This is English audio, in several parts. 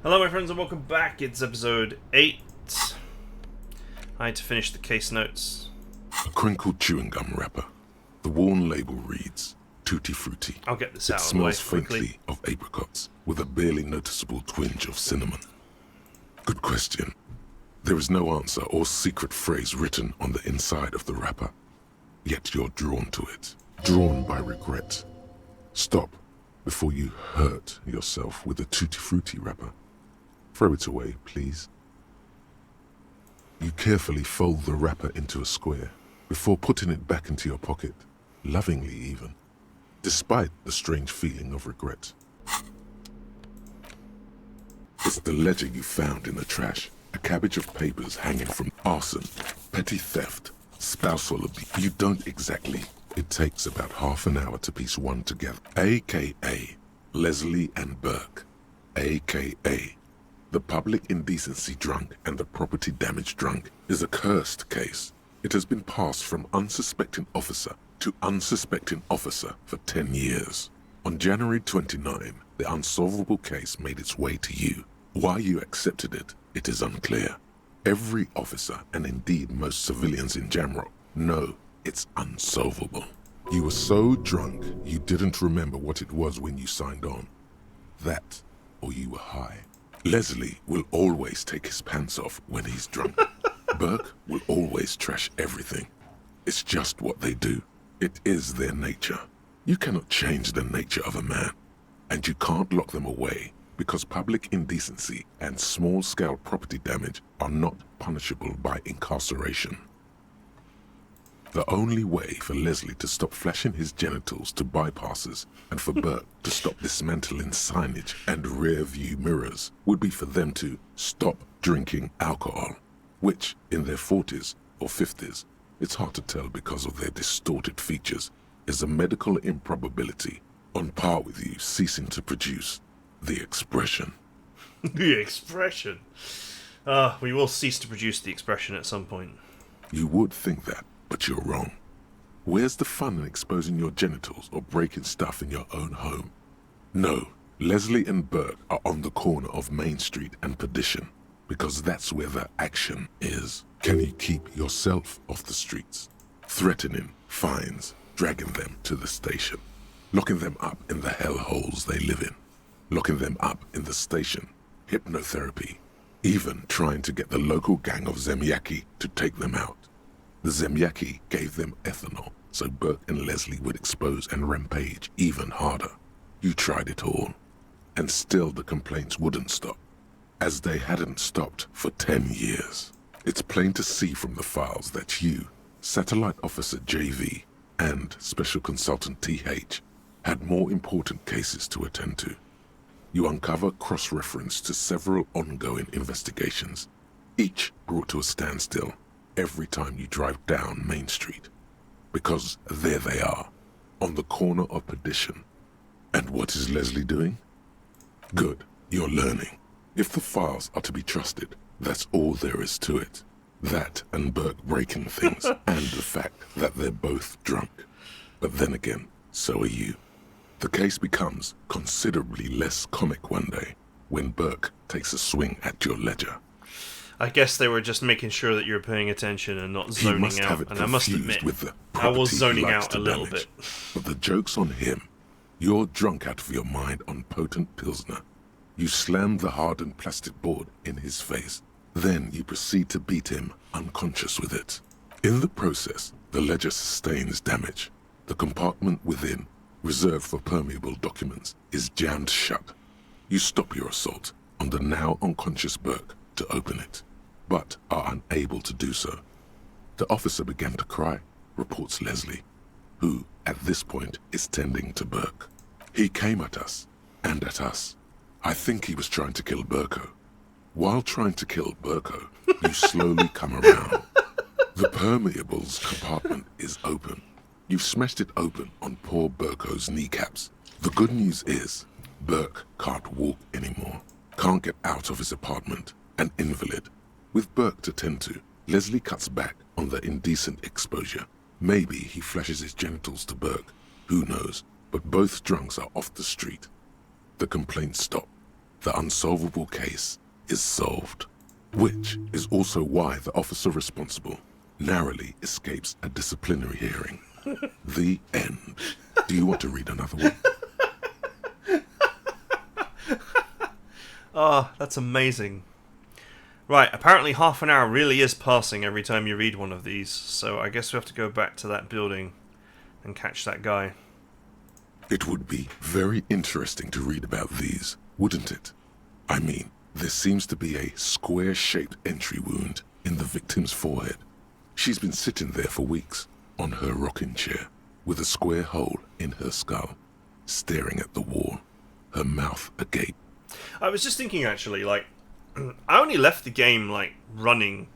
Hello my friends and welcome back. It's episode 8. I had to finish the case notes. A crinkled chewing gum wrapper. The worn label reads, Tutti Frutti. I'll get this It out of the way smells quickly. faintly of apricots, with a barely noticeable twinge of cinnamon. Good question. There is no answer or secret phrase written on the inside of the wrapper. Yet you're drawn to it. Drawn by regret. Stop before you hurt yourself with a Tutti Frutti wrapper. Throw it away, please. You carefully fold the wrapper into a square before putting it back into your pocket, lovingly even, despite the strange feeling of regret. It's the ledger you found in the trash, a cabbage of papers hanging from arson, petty theft, spousal abuse. You don't exactly. It takes about half an hour to piece one together. A.K.A. Leslie and Burke. A.K.A. The public indecency drunk and the property damage drunk is a cursed case. It has been passed from unsuspecting officer to unsuspecting officer for 10 years. On January 29, the unsolvable case made its way to you. Why you accepted it, it is unclear. Every officer, and indeed most civilians in Jamrock, know it's unsolvable. You were so drunk you didn't remember what it was when you signed on. That, or you were high. Leslie will always take his pants off when he's drunk. Burke will always trash everything. It's just what they do. It is their nature. You cannot change the nature of a man, and you can't lock them away because public indecency and small-scale property damage are not punishable by incarceration. The only way for Leslie to stop flashing his genitals to bypassers and for Burke to stop dismantling signage and rear-view mirrors would be for them to stop drinking alcohol, which, in their 40s or 50s, it's hard to tell because of their distorted features, is a medical improbability on par with you ceasing to produce the expression. The expression? We will cease to produce the expression at some point. You would think that, but you're wrong. Where's the fun in exposing your genitals or breaking stuff in your own home? No, Leslie and Burke are on the corner of Main Street and Perdition, because that's where the action is. Can you keep yourself off the streets? Threatening fines, dragging them to the station, locking them up in the hellholes they live in, locking them up in the station, hypnotherapy, even trying to get the local gang of Zemyaki to take them out. The Zemyaki gave them ethanol, so Burke and Leslie would expose and rampage even harder. You tried it all, and still the complaints wouldn't stop, as they hadn't stopped for 10 years. It's plain to see from the files that you, Satellite Officer JV, and Special Consultant TH, had more important cases to attend to. You uncover cross-reference to several ongoing investigations, each brought to a standstill every time you drive down Main Street, because there they are, on the corner of Perdition. And what is Leslie doing? Good, you're learning. If the files are to be trusted, that's all there is to it. That and Burke breaking things, and the fact that they're both drunk. But then again, so are you. The case becomes considerably less comic one day, when Burke takes a swing at your ledger. I guess they were just making sure that you're paying attention and not zoning He must out. have it And I must confused admit, with the I was property he zoning likes out to a little damage. bit. But the joke's on him. You're drunk out of your mind on potent Pilsner. You slam the hardened plastic board in his face. Then you proceed to beat him unconscious with it. In the process, the ledger sustains damage. The compartment within, reserved for permeable documents, is jammed shut. You stop your assault on the now unconscious Burke to open it, but are unable to do so. The officer began to cry, reports Leslie, who, at this point, is tending to Burke. He came at us, and at us. I think he was trying to kill Burko. While trying to kill Burko, you slowly come around. The permeables compartment is open. You've smashed it open on poor Burko's kneecaps. The good news is, Burke can't walk anymore, can't get out of his apartment, an invalid. With Burke to tend to, Leslie cuts back on the indecent exposure. Maybe he flashes his genitals to Burke, who knows, but both drunks are off the street. The complaints stop. the unsolvable case is solved. Which is also why the officer responsible narrowly escapes a disciplinary hearing. The end. Do you want to read another one? Oh, that's amazing. Right, apparently half an hour really is passing every time you read one of these, so I guess we have to go back to that building and catch that guy. It would be very interesting to read about these, wouldn't it? I mean, there seems to be a square-shaped entry wound in the victim's forehead. She's been sitting there for weeks, on her rocking chair, with a square hole in her skull, staring at the wall, her mouth agape. I was just thinking, actually, like, I only left the game, like, running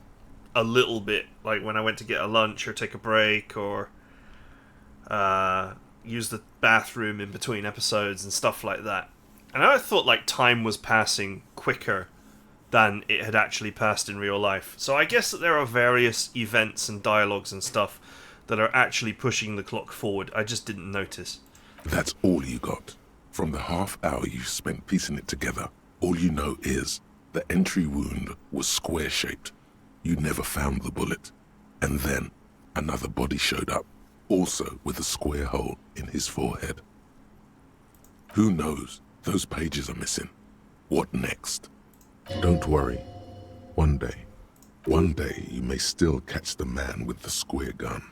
a little bit, like when I went to get a lunch or take a break or use the bathroom in between episodes and stuff like that. And I thought, like, time was passing quicker than it had actually passed in real life. So I guess that there are various events and dialogues and stuff that are actually pushing the clock forward. I just didn't notice. That's all you got. From the half hour you spent piecing it together, all you know is the entry wound was square-shaped. You never found the bullet. And then another body showed up, also with a square hole in his forehead. Who knows? Those pages are missing. What next? Don't worry. One day you may still catch the man with the square gun.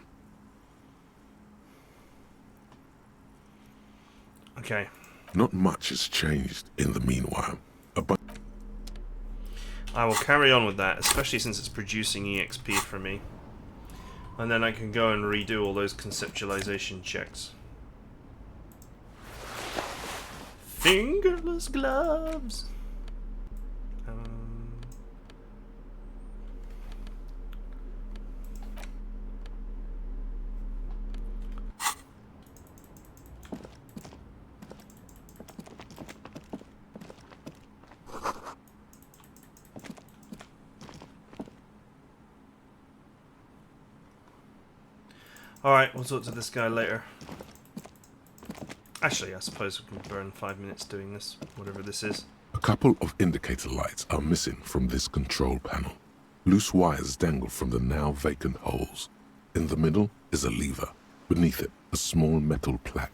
Okay. Not much has changed in the meanwhile. I will carry on with that, especially since it's producing EXP for me. And then I can go and redo all those conceptualization checks. Fingerless gloves! Alright, we'll talk to this guy later. Actually, I suppose we can burn 5 minutes doing this, whatever this is. A couple of indicator lights are missing from this control panel. Loose wires dangle from the now vacant holes. In the middle is a lever. Beneath it, a small metal plaque.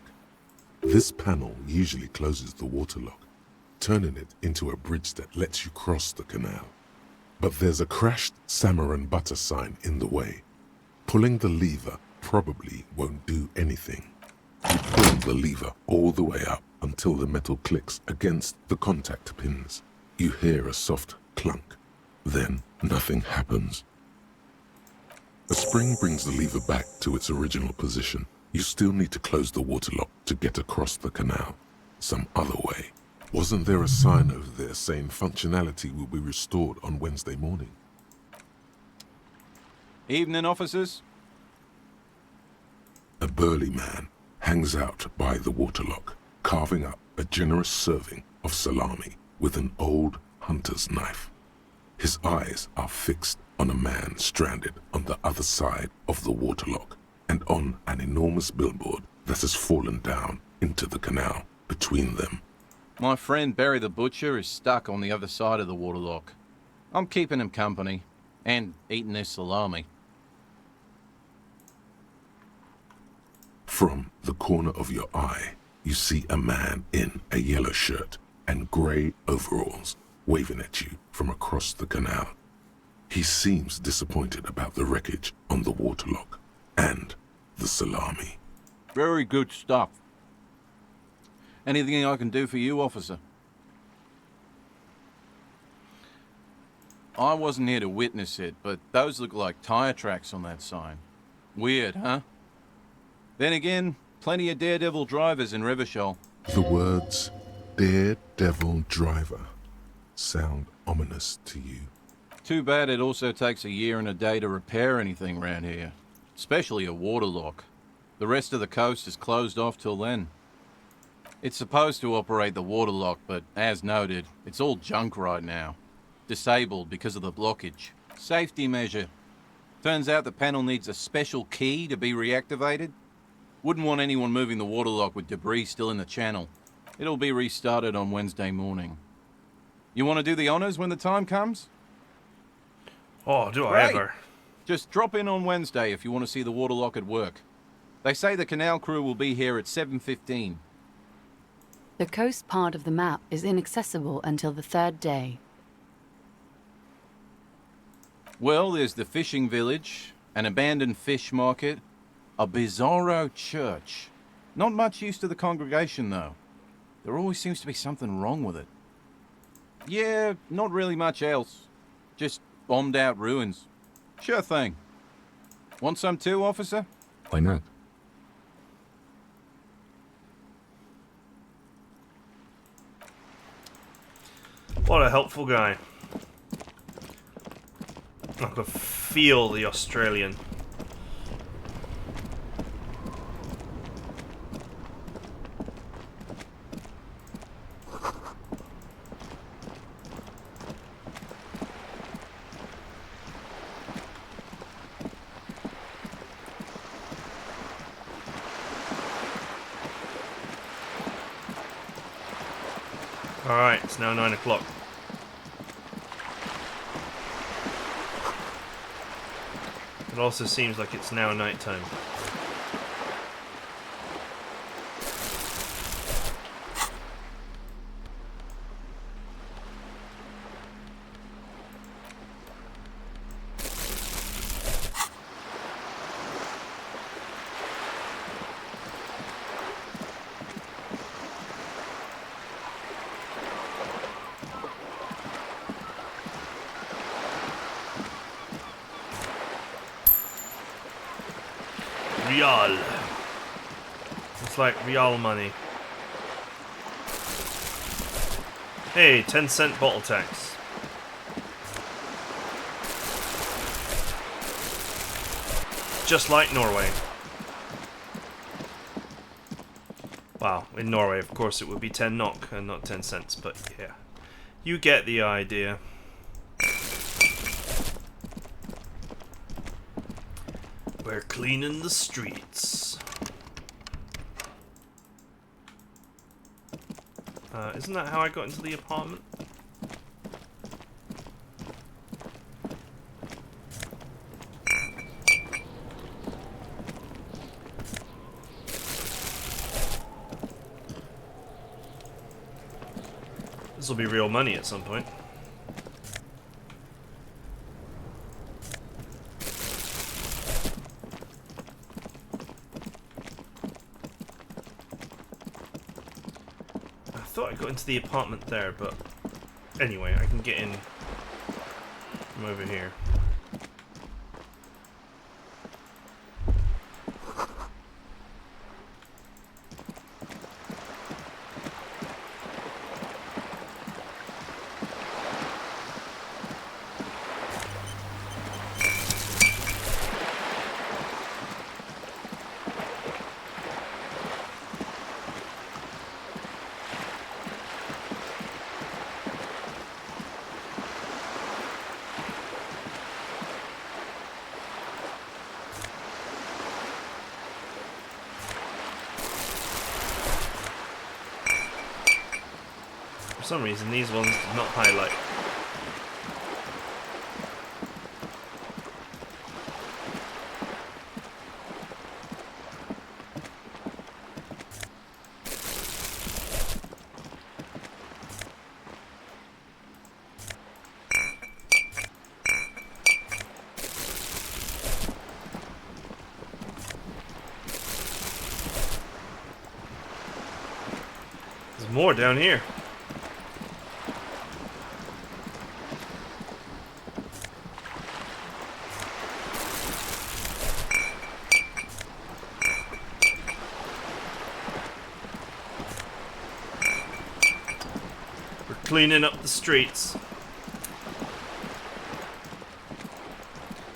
This panel usually closes the waterlock, turning it into a bridge that lets you cross the canal. But there's a crashed salmon and butter sign in the way. Pulling the lever probably won't do anything. You pull the lever all the way up until the metal clicks against the contact pins. You hear a soft clunk. Then nothing happens. A spring brings the lever back to its original position. You still need to close the waterlock to get across the canal. Some other way. Wasn't there a sign over there saying functionality will be restored on Wednesday morning? Evening, officers. A burly man hangs out by the waterlock, carving up a generous serving of salami with an old hunter's knife. His eyes are fixed on a man stranded on the other side of the waterlock and on an enormous billboard that has fallen down into the canal between them. My friend Barry the Butcher is stuck on the other side of the waterlock. I'm keeping him company and eating his salami. From the corner of your eye, you see a man in a yellow shirt and grey overalls waving at you from across the canal. He seems disappointed about the wreckage on the waterlock and the salami. Very good stuff. Anything I can do for you, officer? I wasn't here to witness it, but those look like tire tracks on that sign. Weird, huh? Then again, plenty of daredevil drivers in Revachol. The words daredevil driver sound ominous to you. Too bad it also takes a year and a day to repair anything around here. Especially a waterlock. The rest of the coast is closed off till then. It's supposed to operate the waterlock, but as noted, it's all junk right now. Disabled because of the blockage. Safety measure. Turns out the panel needs a special key to be reactivated. Wouldn't want anyone moving the waterlock with debris still in the channel. It'll be restarted on Wednesday morning. You want to do the honors when the time comes? Oh, do I Great. ever? Just drop in on Wednesday if you want to see the waterlock at work. They say the canal crew will be here at 7:15. The coast part of the map is inaccessible until the 3rd day. Well, there's the fishing village, an abandoned fish market, a bizarro church. Not much use to the congregation, though. There always seems to be something wrong with it. Yeah, not really much else. Just bombed out ruins. Sure thing. Want some too, officer? Why not? What a helpful guy. I could feel the Australian. Alright, it's now 9 o'clock. It also seems like it's now night time. Real. It's like real money. Hey, 10-cent bottle tax. Just like Norway. Wow, in Norway, of course, it would be 10 NOK and not 10 cents, but yeah. You get the idea. We're cleaning the streets. Isn't that how I got into the apartment? This will be real money at some point. I thought I got into the apartment there, but anyway, I can get in from over here. For some reason, these ones did not highlight. There's more down here. Cleaning up the streets.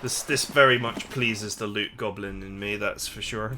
This very much pleases the loot goblin in me, that's for sure.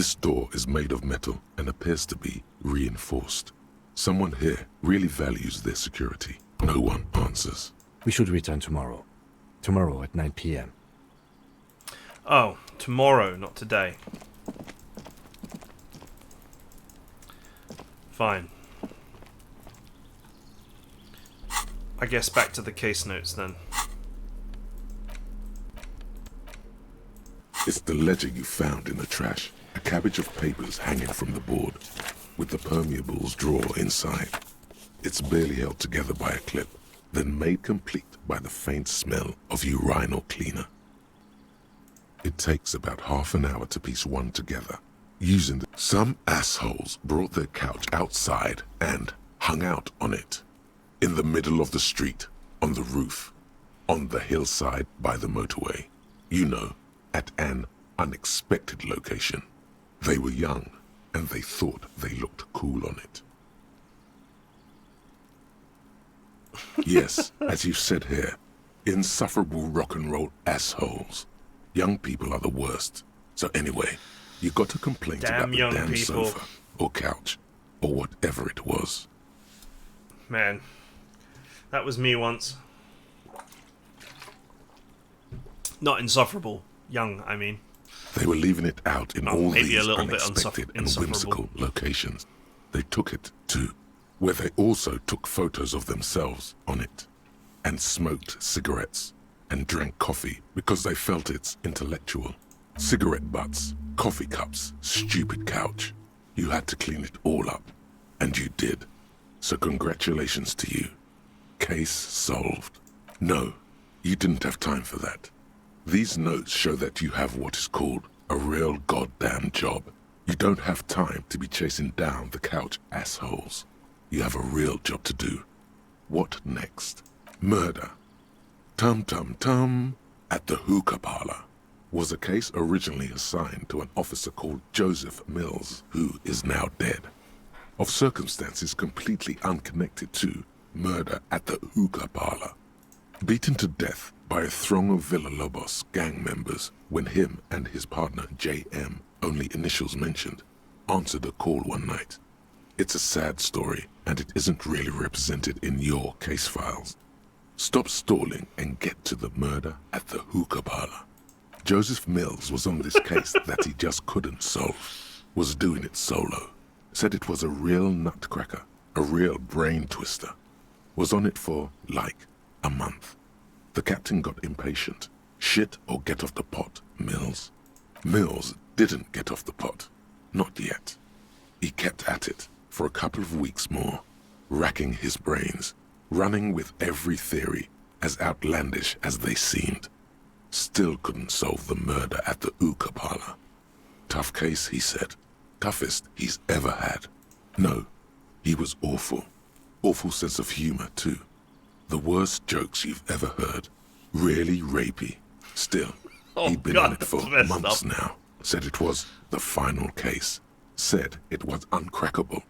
This door is made of metal and appears to be reinforced. Someone here really values their security. No one answers. We should return tomorrow. Tomorrow at 9 p.m. Oh, tomorrow, not today. Fine. I guess back to the case notes then. It's the ledger you found in the trash. A cabbage of papers hanging from the board, with the permeables drawer inside. It's barely held together by a clip, then made complete by the faint smell of urinal cleaner. It takes about half an hour to piece one together. Some assholes brought their couch outside and hung out on it. In the middle of the street, on the roof, on the hillside by the motorway. You know, at an unexpected location. They were young, and they thought they looked cool on it. Yes, as you said here, insufferable rock and roll assholes. Young people are the worst. So anyway, you got a complaint about the damn sofa, or couch, or whatever it was. Man, that was me once. Not insufferable. Young, I mean. They were leaving it out in all maybe these a little bit unexpected and insufferable whimsical locations. They took it to where they also took photos of themselves on it, and smoked cigarettes, and drank coffee because they felt it's intellectual. Cigarette butts, coffee cups, stupid couch. You had to clean it all up, and you did. So congratulations to you. Case solved. No, you didn't have time for that. These notes show that you have what is called a real goddamn job. You don't have time to be chasing down the couch assholes. You have a real job to do. What next? Murder. Tum tum tum. At the hookah parlor was a case originally assigned to an officer called Joseph Mills, who is now dead. Of circumstances completely unconnected to murder at the hookah parlor. Beaten to death by a throng of Villalobos gang members when him and his partner J.M., only initials mentioned, answered a call one night. It's a sad story, and it isn't really represented in your case files. Stop stalling and get to the murder at the hookah parlor. Joseph Mills was on this case that he just couldn't solve, was doing it solo. Said it was a real nutcracker, a real brain twister. Was on it for, like, a month. The captain got impatient. Shit or get off the pot, Mills. Mills didn't get off the pot. Not yet. He kept at it for a couple of weeks more, racking his brains, running with every theory, as outlandish as they seemed. Still couldn't solve the murder at the hookah parlor. Tough case, he said. Toughest he's ever had. No, he was awful. Awful sense of humor, too. The worst jokes you've ever heard. Really rapey. Still, he'd been on it for months now. Said it was the final case. Said it was uncrackable.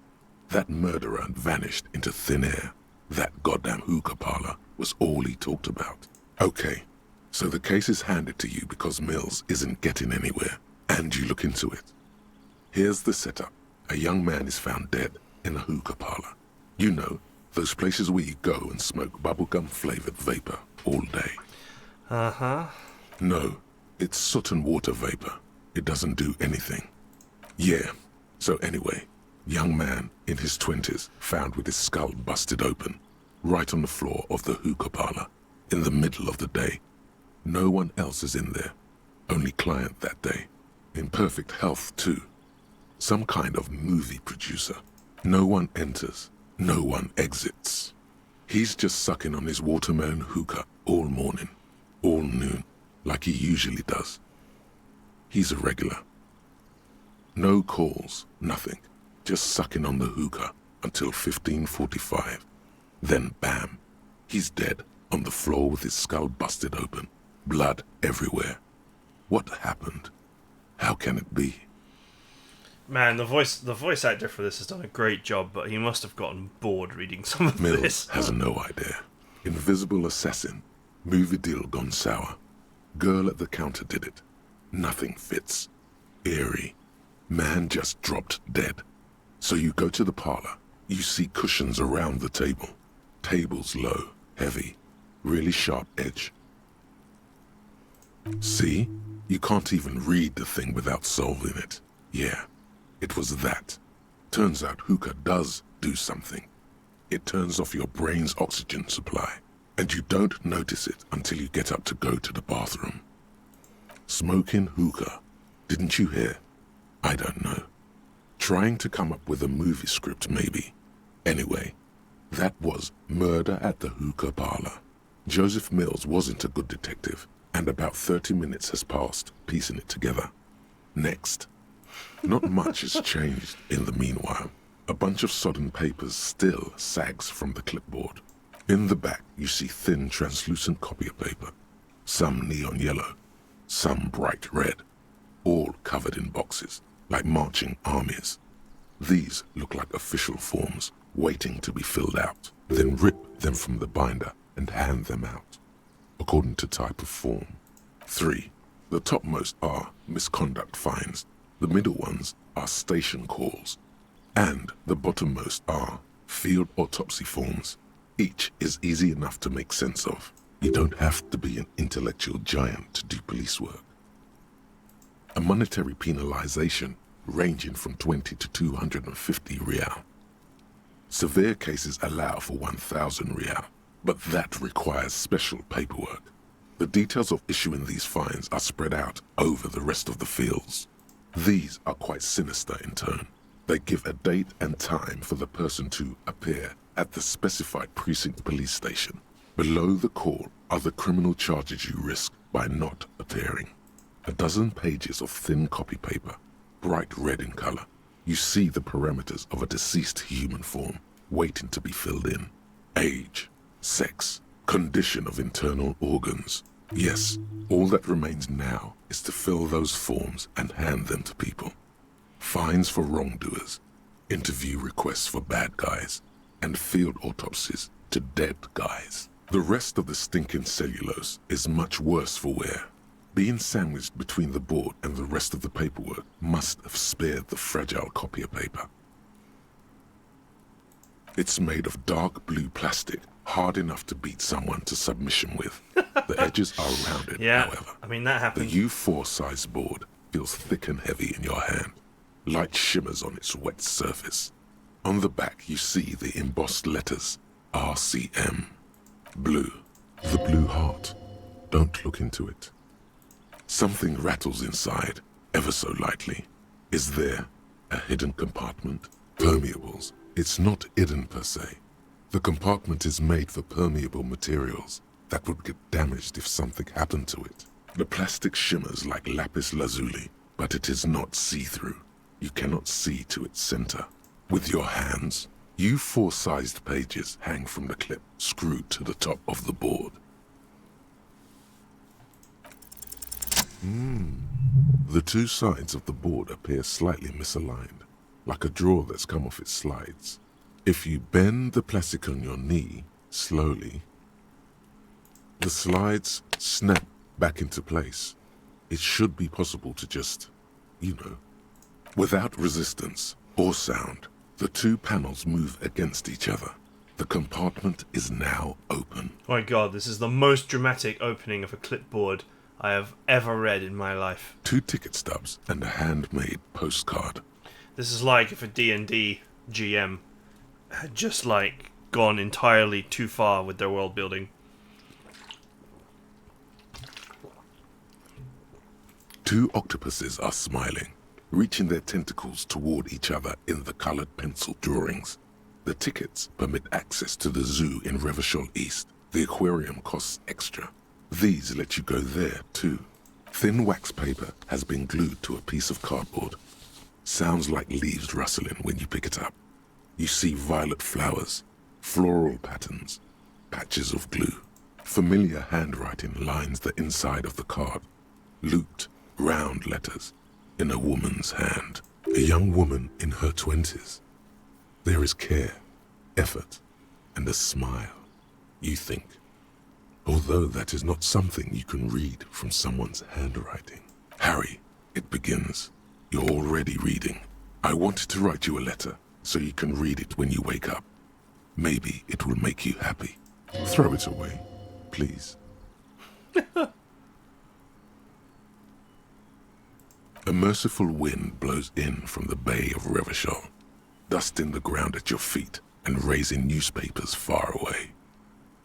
That murderer vanished into thin air. That goddamn hookah parlor was all he talked about. Okay, so the case is handed to you because Mills isn't getting anywhere, and you look into it. Here's the setup. A young man is found dead in a hookah parlor. You know, those places where you go and smoke bubblegum-flavored vapor all day. Uh-huh. No, it's soot and water vapor. It doesn't do anything. Yeah, so anyway, young man in his 20s found with his skull busted open, right on the floor of the hookah parlor, in the middle of the day. No one else is in there. Only client that day. In perfect health, too. Some kind of movie producer. No one enters. No one exits. He's just sucking on his watermelon hookah all morning, all noon, like he usually does. He's a regular. No calls, nothing. Just sucking on the hookah until 15:45. Then bam, he's dead on the floor with his skull busted open, blood everywhere. What happened? How can it be? Man, the voice actor for this has done a great job, but he must have gotten bored reading some of Mills this. has no idea. Invisible assassin. Movie deal gone sour. Girl at the counter did it. Nothing fits. Eerie. Man just dropped dead. So you go to the parlor. You see cushions around the table. Tables low, heavy, really sharp edge. See? You can't even read the thing without solving it. Yeah, it was that. Turns out hookah does do something. It turns off your brain's oxygen supply, and you don't notice it until you get up to go to the bathroom. Smoking hookah. Didn't you hear? I don't know. Trying to come up with a movie script, maybe. Anyway, that was Murder at the Hookah Parlor. Joseph Mills wasn't a good detective, and about 30 minutes has passed, piecing it together. Next. Not much has changed in the meanwhile. A bunch of sodden papers still sags from the clipboard. In the back, you see thin, translucent copier paper. Some neon yellow, some bright red, all covered in boxes, like marching armies. These look like official forms, waiting to be filled out. Then rip them from the binder and hand them out, according to type of form. 3. The topmost are misconduct fines. The middle ones are station calls. And the bottommost are field autopsy forms. Each is easy enough to make sense of. You don't have to be an intellectual giant to do police work. A monetary penalization ranging from 20 to 250 real. Severe cases allow for 1,000 real, but that requires special paperwork. The details of issuing these fines are spread out over the rest of the fields. These are quite sinister in tone. They give a date and time for the person to appear at the specified precinct police station. Below the call are the criminal charges you risk by not appearing. A dozen pages of thin copy paper, bright red in color. You see the parameters of a deceased human form, waiting to be filled in. Age, sex, condition of internal organs. Yes, all that remains now is to fill those forms and hand them to people. Fines for wrongdoers, interview requests for bad guys, and field autopsies to dead guys. The rest of the stinking cellulose is much worse for wear. Being sandwiched between the board and the rest of the paperwork must have spared the fragile copier paper. It's made of dark blue plastic, hard enough to beat someone to submission with. The edges are rounded, Yeah, however. I mean, that The happened. U4 size board feels thick and heavy in your hand. Light shimmers on its wet surface. On the back you see the embossed letters, RCM. Blue. The blue heart. Don't look into it. Something rattles inside, ever so lightly. Is there a hidden compartment? Permeables. It's not hidden per se. The compartment is made for permeable materials that would get damaged if something happened to it. The plastic shimmers like lapis lazuli, but it is not see-through. You cannot see to its center. With your hands, U4-sized pages hang from the clip screwed to the top of the board. The two sides of the board appear slightly misaligned, like a drawer that's come off its slides. If you bend the plastic on your knee slowly, the slides snap back into place. It should be possible to just, without resistance or sound, the two panels move against each other. The compartment is now open. Oh my god, this is the most dramatic opening of a clipboard I have ever read in my life. 2 ticket stubs and a handmade postcard. This is like if a D&D GM had just, gone entirely too far with their world building. 2 octopuses are smiling, reaching their tentacles toward each other in the colored pencil drawings. The tickets permit access to the zoo in Revachol East. The aquarium costs extra. These let you go there, too. Thin wax paper has been glued to a piece of cardboard. Sounds like leaves rustling when you pick it up. You see violet flowers, floral patterns, patches of glue. Familiar handwriting lines the inside of the card. Looped, round letters in a woman's hand. A young woman in her 20s. There is care, effort, and a smile, you think. Although that is not something you can read from someone's handwriting. Harry, it begins. You're already reading. I wanted to write you a letter so you can read it when you wake up. Maybe it will make you happy. Throw it away, please. A merciful wind blows in from the Bay of Revachol, dusting the ground at your feet and raising newspapers far away.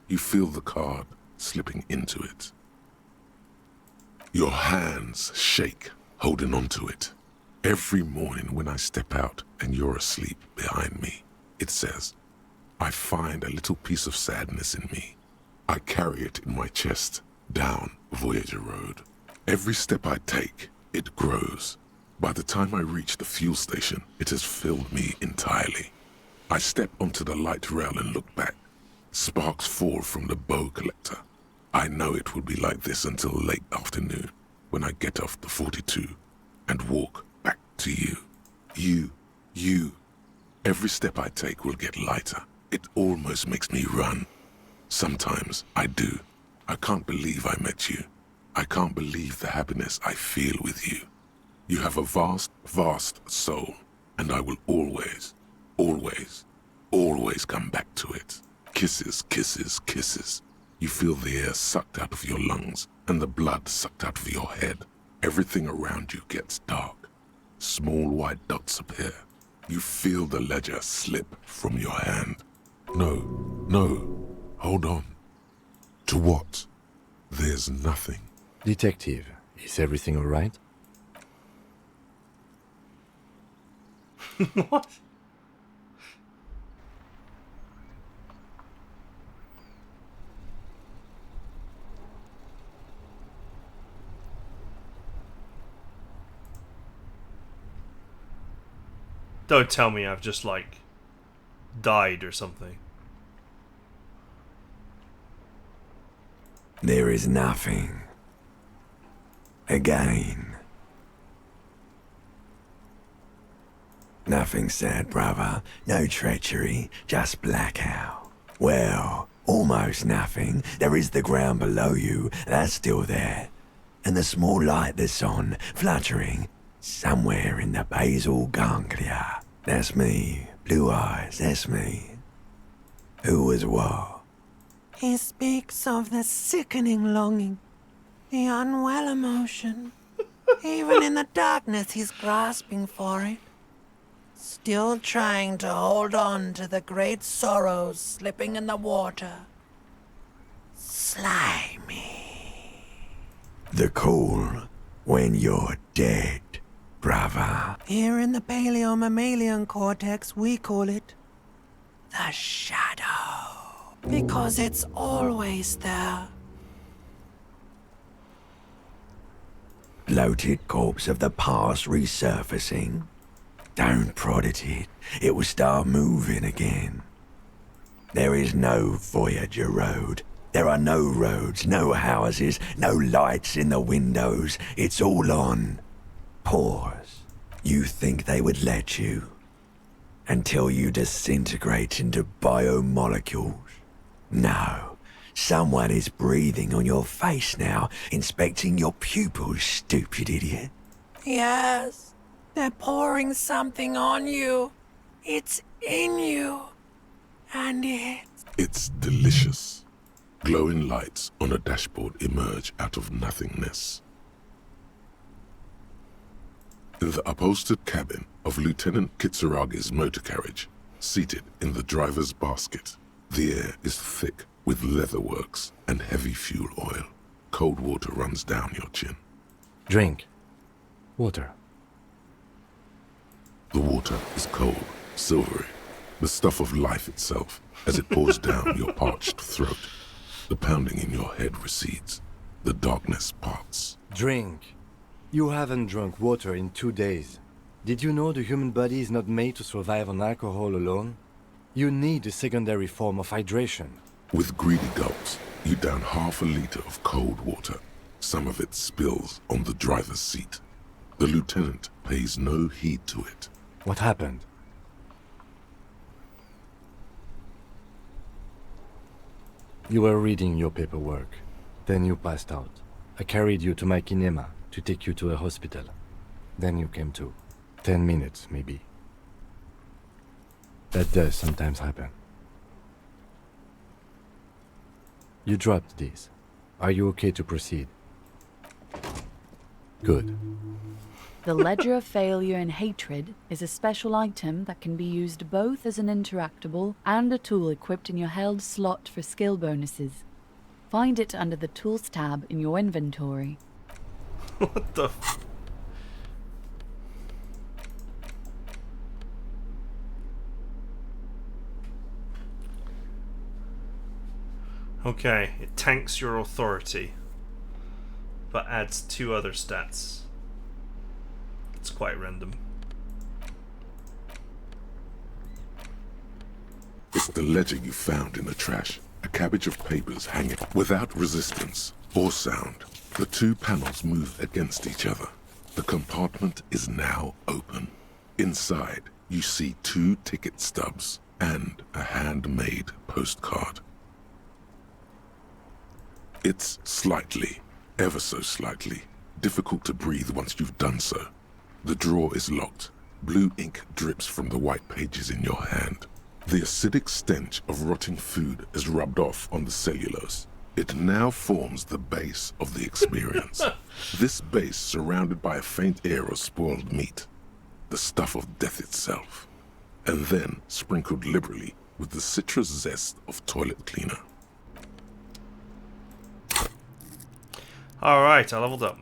You feel the card slipping into it. Your hands shake, holding onto it. Every morning when I step out and you're asleep behind me, it says, I find a little piece of sadness in me. I carry it in my chest, down Voyager Road. Every step I take, it grows. By the time I reach the fuel station, it has filled me entirely. I step onto the light rail and look back. Sparks fall from the bow collector. I know it will be like this until late afternoon, when I get off the 42 and walk back to you. You. Every step I take will get lighter. It almost makes me run. Sometimes I do. I can't believe I met you. I can't believe the happiness I feel with you. You have a vast, vast soul, and I will always, always, always come back to it. Kisses, kisses, kisses. You feel the air sucked out of your lungs and the blood sucked out of your head. Everything around you gets dark. Small white dots appear. You feel the ledger slip from your hand. No, hold on. To what? There's nothing. Detective, is everything all right? What? Don't tell me I've just, like, died or something. There is nothing. Again. Nothing sad, brother. No treachery, just blackout. Well, almost nothing. There is the ground below you, that's still there. And the small light that's on, fluttering, somewhere in the basal ganglia. That's me. Blue eyes, that's me. Who was what? He speaks of the sickening longing, the unwell emotion. Even in the darkness, he's grasping for it. Still trying to hold on to the great sorrows slipping in the water. Slimy. The call when you're dead, brother. Here in the paleo-mammalian cortex, we call it the shadow. Because it's always there. Bloated corpse of the past resurfacing. Don't prod at it. It will start moving again. There is no Voyager Road. There are no roads, no houses, no lights in the windows. It's all on pause. You think they would let you? Until you disintegrate into biomolecules. No. Someone is breathing on your face now, inspecting your pupils, stupid idiot. Yes. They're pouring something on you. It's in you. And It's delicious. Glowing lights on a dashboard emerge out of nothingness. In the upholstered cabin of Lieutenant Kitsuragi's motor carriage, seated in the driver's basket, the air is thick with leatherworks and heavy fuel oil. Cold water runs down your chin. Drink. Water. The water is cold, silvery, the stuff of life itself as it pours down your parched throat. The pounding in your head recedes. The darkness parts. Drink. You haven't drunk water in 2 days. Did you know the human body is not made to survive on alcohol alone? You need a secondary form of hydration. With greedy gulps, you down half a liter of cold water. Some of it spills on the driver's seat. The lieutenant pays no heed to it. What happened? You were reading your paperwork. Then you passed out. I carried you to my kinema to take you to a hospital. Then you came to. 10 minutes, maybe. That does sometimes happen. You dropped this. Are you okay to proceed? Good. The Ledger of Failure and Hatred is a special item that can be used both as an interactable and a tool equipped in your held slot for skill bonuses. Find it under the Tools tab in your inventory. What the f... Okay, it tanks your authority, but adds 2 other stats. It's quite random. It's the ledger you found in the trash. A cabbage of papers hanging without resistance or sound. The 2 panels move against each other. The compartment is now open. Inside, you see 2 ticket stubs and a handmade postcard. It's slightly, ever so slightly, difficult to breathe once you've done so. The drawer is locked. Blue ink drips from the white pages in your hand. The acidic stench of rotting food is rubbed off on the cellulose. It now forms the base of the experience. This base surrounded by a faint air of spoiled meat, the stuff of death itself, and then sprinkled liberally with the citrus zest of toilet cleaner. Alright, I leveled up.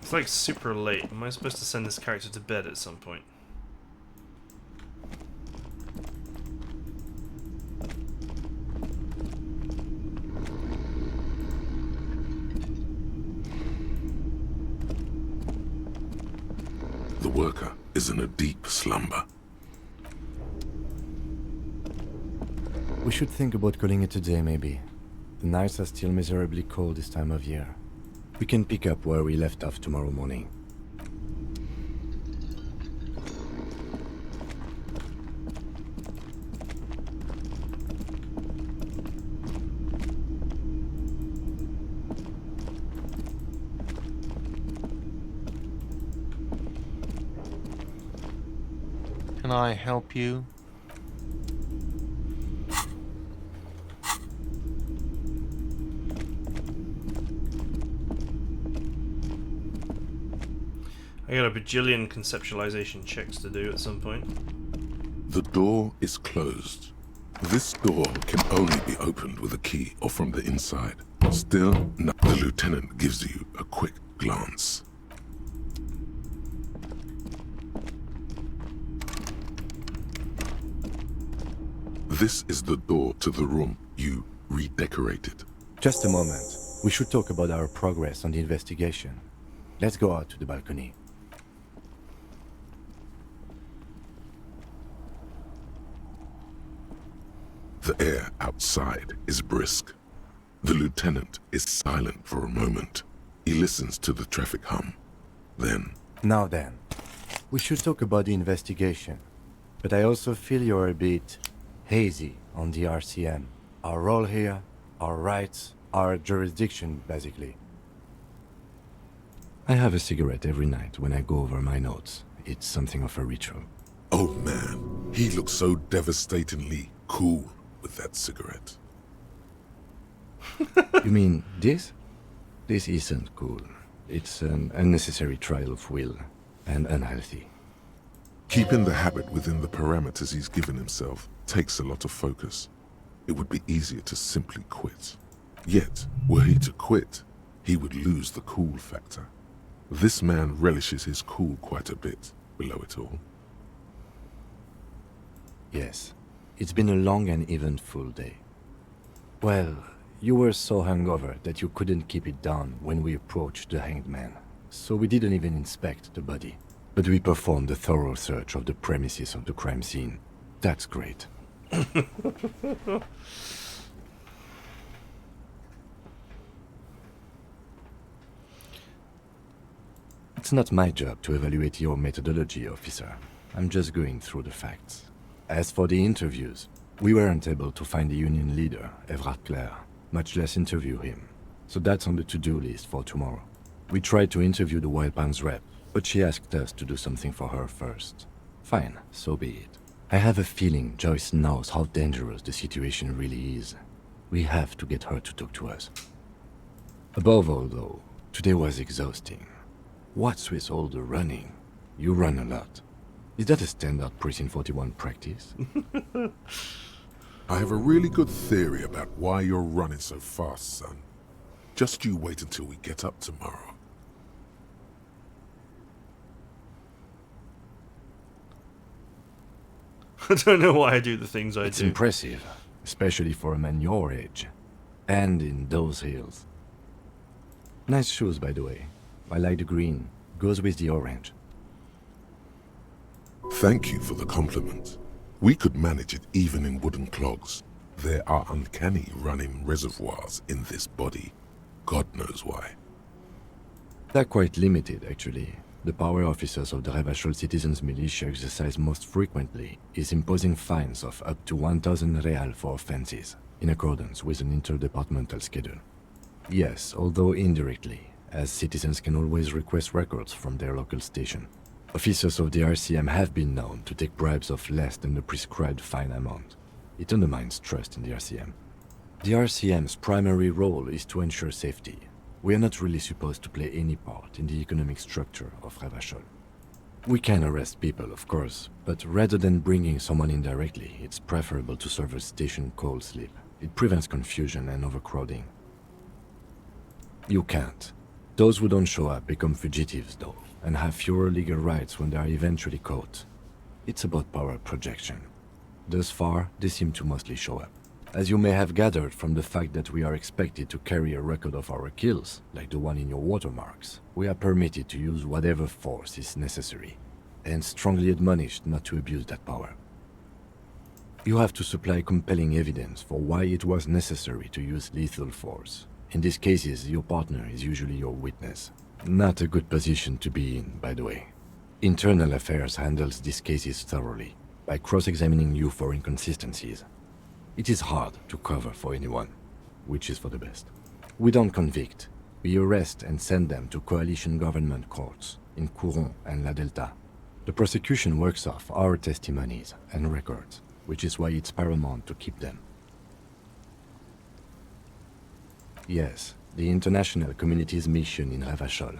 It's like super late. Am I supposed to send this character to bed at some point? The worker is in a deep slumber. We should think about calling it a day, maybe. The nights are still miserably cold this time of year. We can pick up where we left off tomorrow morning. Can I help you? I got a bajillion conceptualization checks to do at some point. The door is closed. This door can only be opened with a key or from the inside. Still, no. The lieutenant gives you a quick glance. This is the door to the room you redecorated. Just a moment. We should talk about our progress on the investigation. Let's go out to the balcony. The air outside is brisk. The lieutenant is silent for a moment. He listens to the traffic hum. Then, Now then, we should talk about the investigation. But I also feel you're a bit hazy on the RCM. Our role here, our rights, our jurisdiction, basically. I have a cigarette every night when I go over my notes. It's something of a ritual. oh man, he looks so devastatingly cool with that cigarette. You mean this? This isn't cool. It's an unnecessary trial of will, and unhealthy. Keeping the habit within the parameters he's given himself takes a lot of focus. It would be easier to simply quit. Yet, were he to quit, he would lose the cool factor. This man relishes his cool quite a bit below it all. Yes, it's been a long and eventful day. Well, you were so hungover that you couldn't keep it down when we approached the hanged man, so we didn't even inspect the body. But we performed a thorough search of the premises of the crime scene. That's great. It's not my job to evaluate your methodology, officer. I'm just going through the facts. As for the interviews, we weren't able to find the union leader, Everard Clare, much less interview him. So that's on the to-do list for tomorrow. We tried to interview the Wild Pines rep, but she asked us to do something for her first. Fine, so be it. I have a feeling Joyce knows how dangerous the situation really is. We have to get her to talk to us. Above all, though, today was exhausting. What's with all the running? You run a lot. Is that a standard Precinct 41 practice? I have a really good theory about why you're running so fast, son. Just you wait until we get up tomorrow. I don't know why I do the things I It's do. impressive, especially for a man your age. And in those hills. Nice shoes, by the way. I like the green. Goes with the orange. Thank you for the compliment. We could manage it even in wooden clogs. There are uncanny running reservoirs in this body. God knows why. They're quite limited, actually. The power officers of the Revachol Citizens Militia exercise most frequently is imposing fines of up to 1,000 real for offenses, in accordance with an interdepartmental schedule. Yes, although indirectly, as citizens can always request records from their local station. Officers of the RCM have been known to take bribes of less than the prescribed fine amount. It undermines trust in the RCM. The RCM's primary role is to ensure safety. We are not really supposed to play any part in the economic structure of Revachol. We can arrest people, of course, but rather than bringing someone in directly, it's preferable to serve a station cold sleep. It prevents confusion and overcrowding. You can't. Those who don't show up become fugitives, though, and have fewer legal rights when they are eventually caught. It's about power projection. Thus far, they seem to mostly show up. As you may have gathered from the fact that we are expected to carry a record of our kills, like the one in your watermarks, we are permitted to use whatever force is necessary, and strongly admonished not to abuse that power. You have to supply compelling evidence for why it was necessary to use lethal force. In these cases, your partner is usually your witness. Not a good position to be in, by the way. Internal Affairs handles these cases thoroughly, by cross-examining you for inconsistencies. It is hard to cover for anyone, which is for the best. We don't convict. We arrest and send them to coalition government courts in Couron and La Delta. The prosecution works off our testimonies and records, which is why it's paramount to keep them. Yes, the international community's mission in Revachol,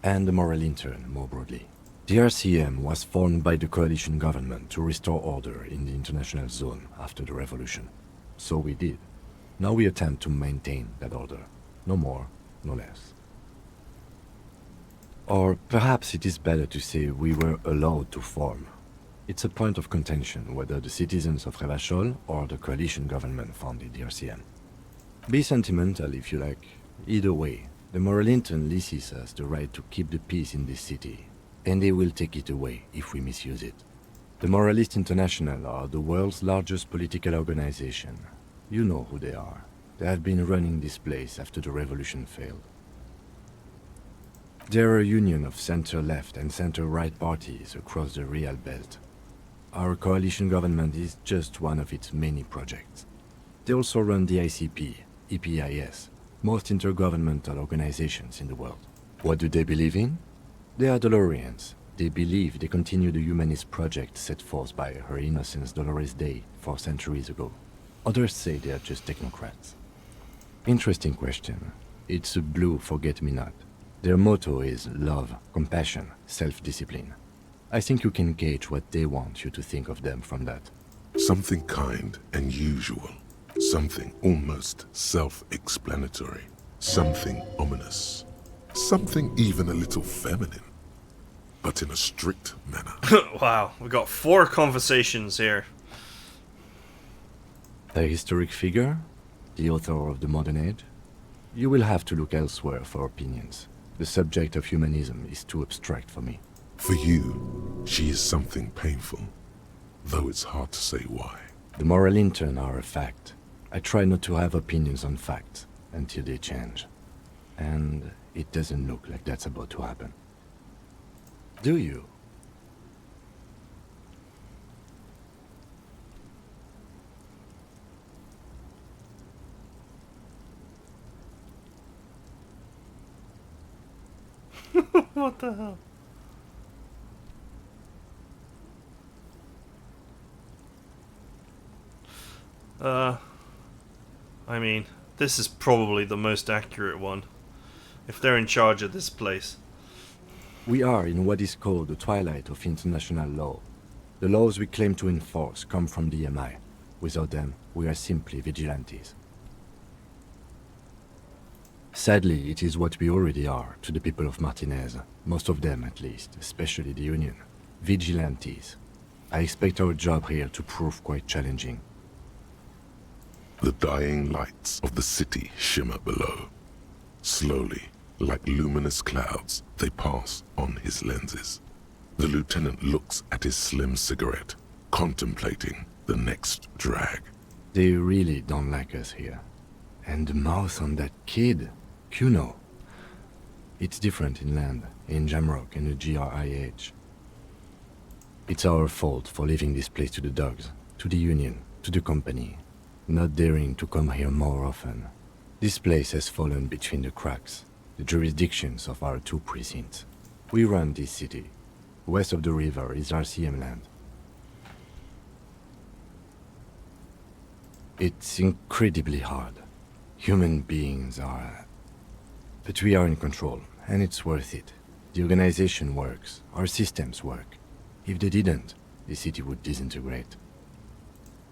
and the moral intern more broadly. The RCM was formed by the coalition government to restore order in the international zone after the revolution. So we did. Now we attempt to maintain that order. No more, no less. Or perhaps it is better to say we were allowed to form. It's a point of contention whether the citizens of Revachol or the coalition government founded the RCM. Be sentimental if you like. Either way, the moral intern leases us the right to keep the peace in this city, and they will take it away if we misuse it. The Moralist International are the world's largest political organization. You know who they are. They have been running this place after the revolution failed. They're a union of center-left and center-right parties across the Real Belt. Our coalition government is just one of its many projects. They also run the ICP, EPIS, most intergovernmental organizations in the world. What do they believe in? They are Dolorians. They believe they continue the humanist project set forth by Her Innocence Dolores Day 4 centuries ago. Others say they are just technocrats. Interesting question. It's a blue forget-me-not. Their motto is love, compassion, self-discipline. I think you can gauge what they want you to think of them from that. Something kind and usual. Something almost self-explanatory. Something ominous. Something even a little feminine. But in a strict manner. Wow, we got 4 conversations here. A historic figure? The author of the modern age? You will have to look elsewhere for opinions. The subject of humanism is too abstract for me. For you, she is something painful, though it's hard to say why. The moral intern are a fact. I try not to have opinions on facts until they change. And it doesn't look like that's about to happen. Do you? What the hell? I mean, this is probably the most accurate one. If they're in charge of this place. We are in what is called the twilight of international law. The laws we claim to enforce come from the MI. Without them, we are simply vigilantes. Sadly, it is what we already are to the people of Martinez. Most of them, at least, especially the Union. Vigilantes. I expect our job here to prove quite challenging. The dying lights of the city shimmer below. Slowly, like luminous clouds, they pass on his lenses. The lieutenant looks at his slim cigarette, contemplating the next drag. They really don't like us here. And the mouth on that kid, Kuno. It's different inland, in Jamrock and the GRIH. It's our fault for leaving this place to the dogs, to the Union, to the company, not daring to come here more often. This place has fallen between the cracks, the jurisdictions of our two precincts. We run this city. West of the river is RCM land. It's incredibly hard. Human beings are... But we are in control, and it's worth it. The organization works, our systems work. If they didn't, the city would disintegrate.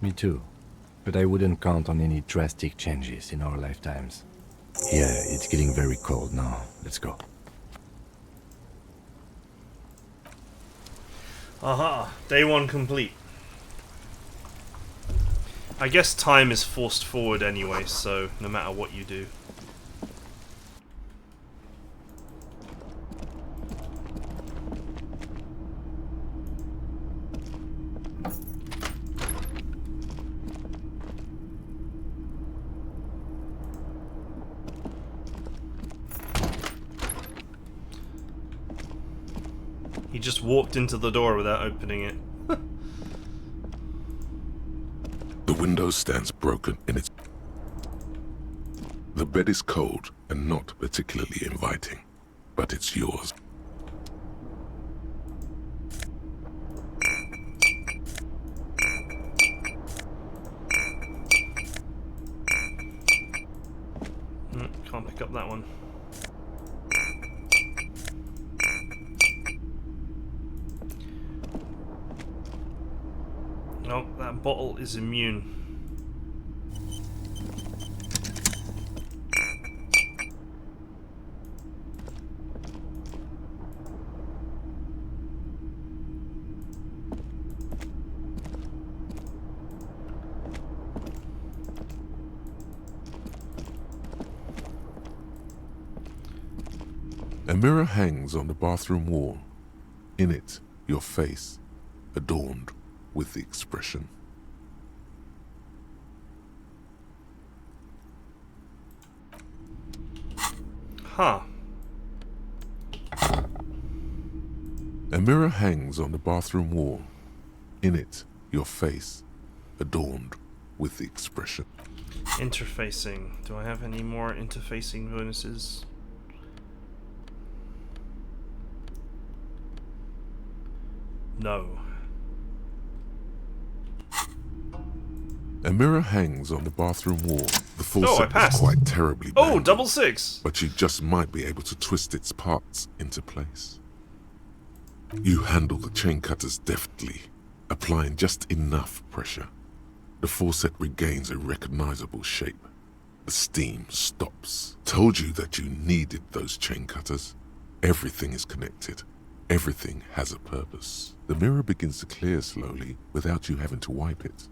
Me too. But I wouldn't count on any drastic changes in our lifetimes. Yeah, it's getting very cold now. Let's go. Aha, day one complete. I guess time is forced forward anyway, so no matter what you do. He just walked into the door without opening it. The window stands broken in its... The bed is cold and not particularly inviting, but it's yours. Can't pick up that one. No, that bottle is immune. A mirror hangs on the bathroom wall. In it, your face, adorned with the expression. Huh. A mirror hangs on the bathroom wall. In it, your face, adorned with the expression. Interfacing. Do I have any more interfacing bonuses? No. A mirror hangs on the bathroom wall. The full Oh, I set is passed. quite terribly Oh, banged, double six! but you just might be able to twist its parts into place. You handle the chain cutters deftly, applying just enough pressure. The faucet regains a recognizable shape. The steam stops. Told you that you needed those chain cutters. Everything is connected. Everything has a purpose. The mirror begins to clear slowly without you having to wipe it.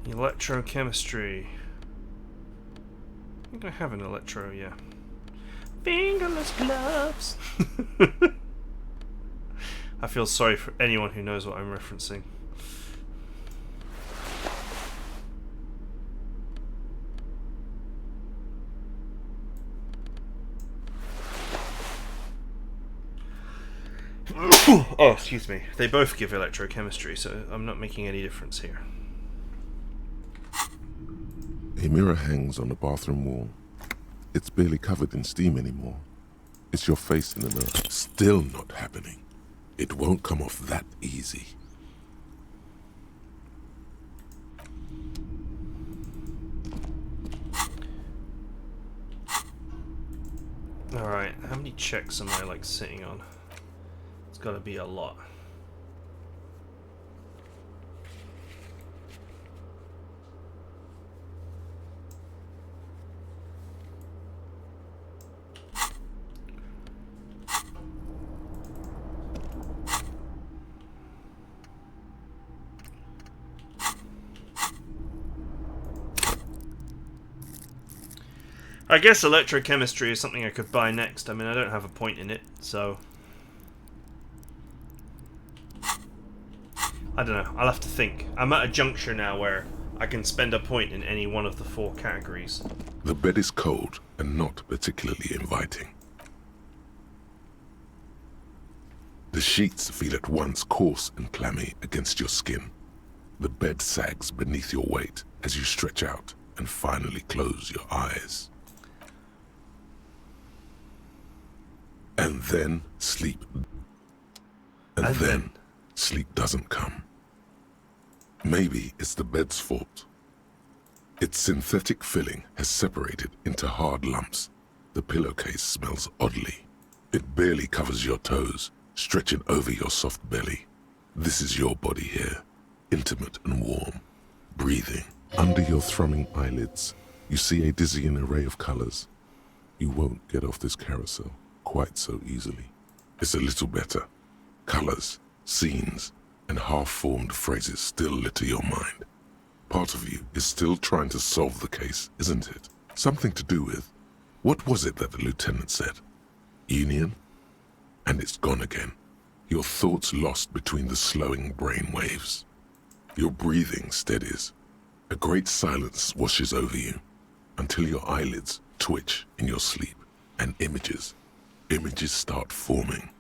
Electrochemistry. I think I have an electro, yeah. Fingerless gloves. I feel sorry for anyone who knows what I'm referencing. Oh, excuse me. They both give electrochemistry, so I'm not making any difference here. A mirror hangs on the bathroom wall. It's barely covered in steam anymore. It's your face in the mirror. Still not happening. It won't come off that easy. Alright, how many checks am I, like, sitting on? It's gotta be a lot. I guess electrochemistry is something I could buy next. I mean, I don't have a point in it, so... I don't know. I'll have to think. I'm at a juncture now where I can spend a point in any one of the 4 categories. The bed is cold and not particularly inviting. The sheets feel at once coarse and clammy against your skin. The bed sags beneath your weight as you stretch out and finally close your eyes. And then sleep. And then sleep doesn't come. Maybe it's the bed's fault. Its synthetic filling has separated into hard lumps. The pillowcase smells oddly. It barely covers your toes, stretching over your soft belly. This is your body here, intimate and warm, breathing. Under your thrumming eyelids, you see a dizzying array of colors. You won't get off this carousel quite so easily. It's a little better. Colors, scenes, and half-formed phrases still litter your mind. Part of you is still trying to solve the case, isn't it? Something to do with, what was it that the lieutenant said? Union? And it's gone again. Your thoughts lost between the slowing brain waves. Your breathing steadies. A great silence washes over you until your eyelids twitch in your sleep and images start forming.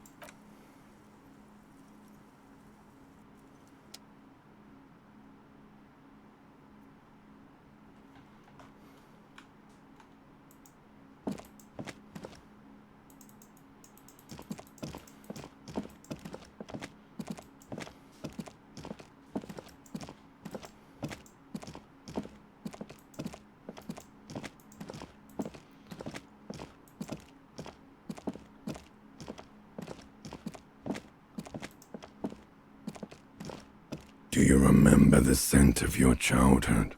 Do you remember the scent of your childhood?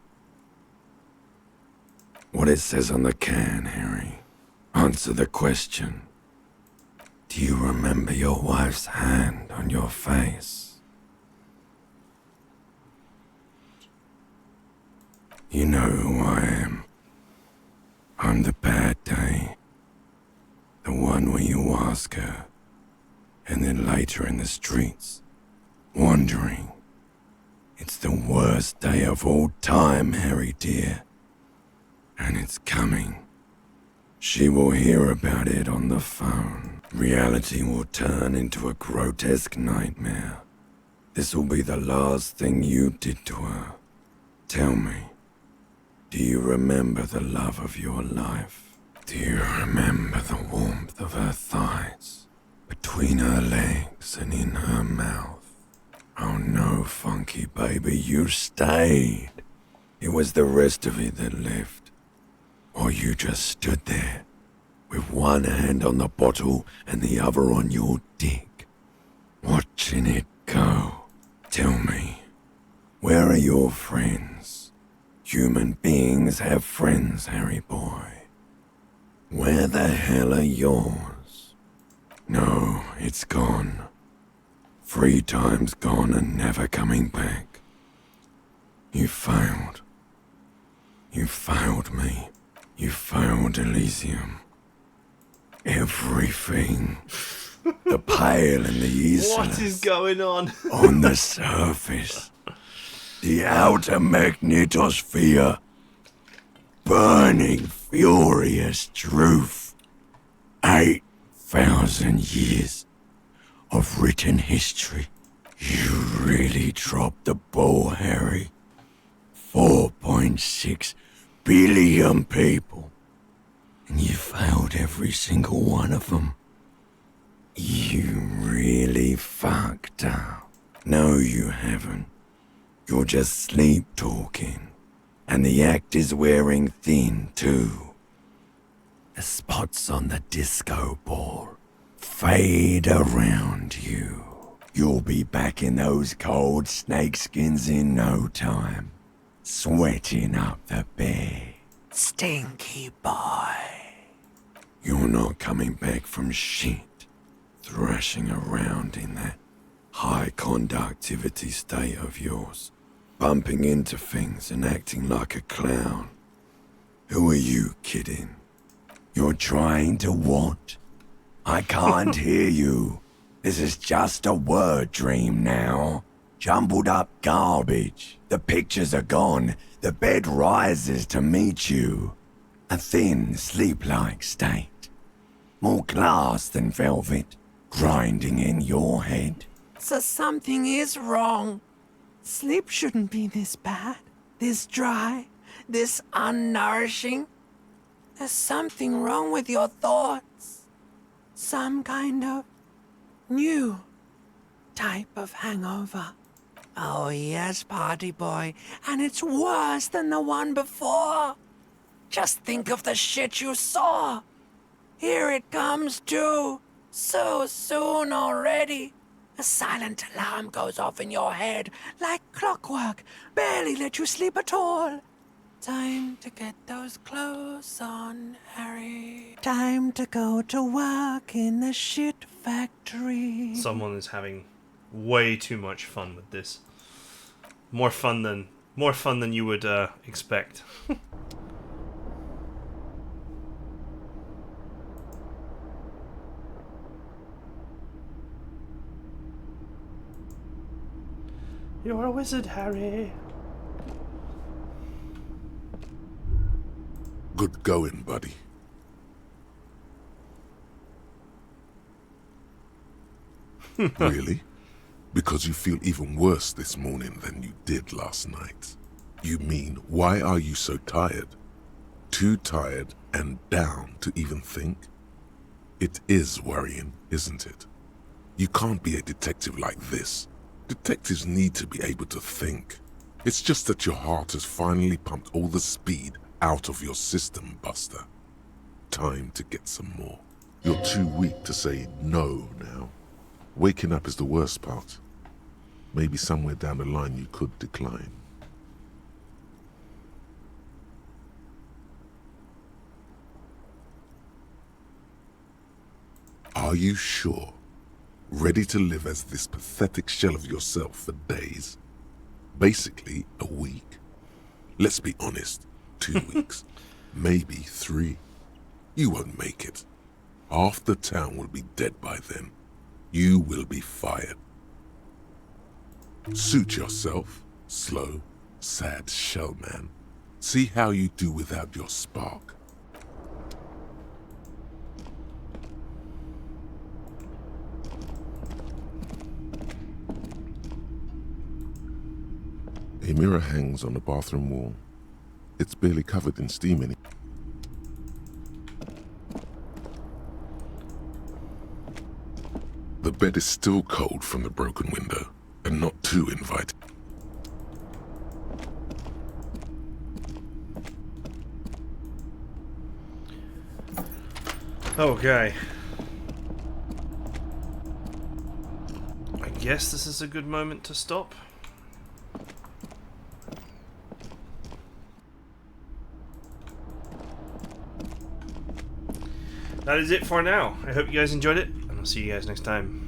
What it says on the can, Harry? Answer the question. Do you remember your wife's hand on your face? You know who I am. I'm the bad day. The one where you ask her, and then later in the streets, wandering. It's the worst day of all time, Harry dear. And it's coming. She will hear about it on the phone. Reality will turn into a grotesque nightmare. This will be the last thing you did to her. Tell me, do you remember the love of your life? Do you remember the warmth of her thighs, between her legs and in her mouth? Oh no, funky baby, you stayed. It was the rest of it that left. Or you just stood there, with one hand on the bottle and the other on your dick, watching it go. Tell me, where are your friends? Human beings have friends, Harry boy. Where the hell are yours? No, it's gone. 3 times gone and never coming back. You failed. You failed me. You failed Elysium. Everything. The pale and the What islas. is going on? On the surface. The outer magnetosphere. Burning, furious truth. 8,000 years of written history. You really dropped the ball, Harry. 4.6 billion people. And you failed every single one of them. You really fucked up. No, you haven't. You're just sleep talking. And the act is wearing thin, too. The spots on the disco ball fade around you. You'll be back in those cold snakeskins in no time. Sweating up the bed. Stinky boy. You're not coming back from shit. Thrashing around in that high conductivity state of yours. Bumping into things and acting like a clown. Who are you kidding? You're trying to what? I can't hear you. This is just a word dream now. Jumbled up garbage. The pictures are gone. The bed rises to meet you. A thin, sleep-like state. More glass than velvet, grinding in your head. So something is wrong. Sleep shouldn't be this bad, this dry, this unnourishing. There's something wrong with your thoughts. Some kind of new type of hangover. Oh yes, party boy, and it's worse than the one before. Just think of the shit you saw. Here it comes too, so soon already. A silent alarm goes off in your head like clockwork, barely let you sleep at all. Time to get those clothes on, Harry. Time to go to work in the shit factory. Someone is having way too much fun with this. More fun than you would expect. You're a wizard, Harry. Good going, buddy. Really? Because you feel even worse this morning than you did last night. You mean, why are you so tired? Too tired and down to even think? It is worrying, isn't it? You can't be a detective like this. Detectives need to be able to think. It's just that your heart has finally pumped all the speed out of your system, Buster. Time to get some more. You're too weak to say no now. Waking up is the worst part. Maybe somewhere down the line you could decline. Are you sure? Ready to live as this pathetic shell of yourself for days? Basically, a week. Let's be honest, 2 weeks. Maybe 3. You won't make it. Half the town will be dead by then. You will be fired. Suit yourself, slow, sad shell man. See how you do without your spark. A mirror hangs on the bathroom wall. It's barely covered in steam anymore. The bed is still cold from the broken window, and not too inviting. Okay. I guess this is a good moment to stop. That is it for now. I hope you guys enjoyed it, and I'll see you guys next time.